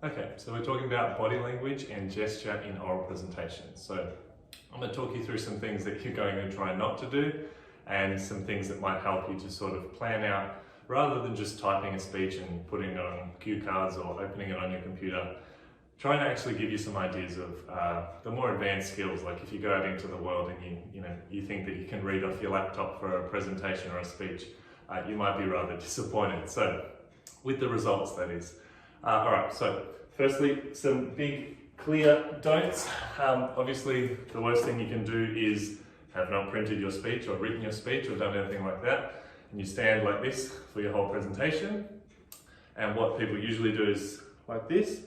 Okay, so we're talking about body language and gesture in oral presentations. So I'm going to talk you through some things that you're going to try not to do and some things that might help you to sort of plan out, rather than just typing a speech and putting it on cue cards or opening it on your computer, trying to actually give you some ideas of the more advanced skills. Like if you go out into the world and you think that you can read off your laptop for a presentation or a speech, you might be rather disappointed. So with the results, that is. All right, so firstly, some big clear don'ts. Obviously, the worst thing you can do is have not printed your speech or written your speech or done anything like that, and you stand like this for your whole presentation. And what people usually do is like this,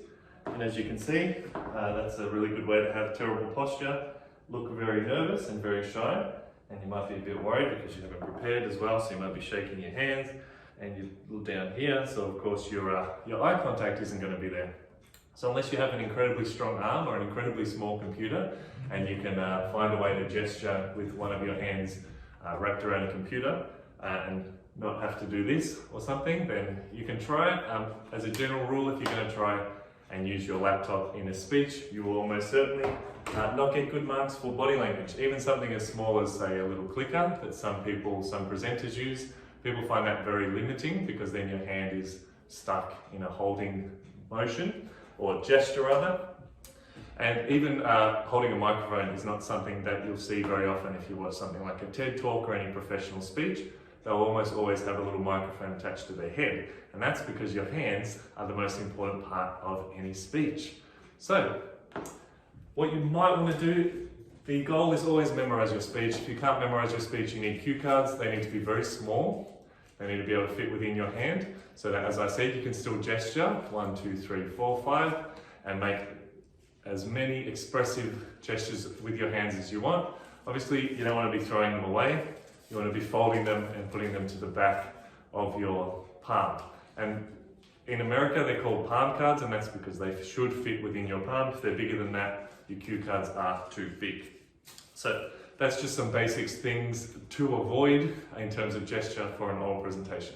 and as you can see, that's a really good way to have terrible posture, look very nervous and very shy, and you might be a bit worried because you haven't prepared as well, so you might be shaking your hands. And you look down here, so of course your eye contact isn't going to be there. So unless you have an incredibly strong arm or an incredibly small computer, and you can find a way to gesture with one of your hands wrapped around a computer and not have to do this or something, then you can try it. As a general rule, if you're going to try and use your laptop in a speech, you will almost certainly not get good marks for body language. Even something as small as, say, a little clicker that some presenters use. People find that very limiting because then your hand is stuck in a holding motion or gesture rather. And even holding a microphone is not something that you'll see very often if you watch something like a TED talk or any professional speech. They'll almost always have a little microphone attached to their head. And that's because your hands are the most important part of any speech. So what you might want to do, the goal is always memorize your speech. If you can't memorize your speech, you need cue cards. They need to be very small. They need to be able to fit within your hand, so that, as I said, you can still gesture 1, 2, 3, 4, 5, and make as many expressive gestures with your hands as you want. Obviously, you don't want to be throwing them away. You want to be folding them and putting them to the back of your palm. And in America, they're called palm cards, and that's because they should fit within your palm. If they're bigger than that, your cue cards are too big. So that's just some basics things to avoid in terms of gesture for an oral presentation.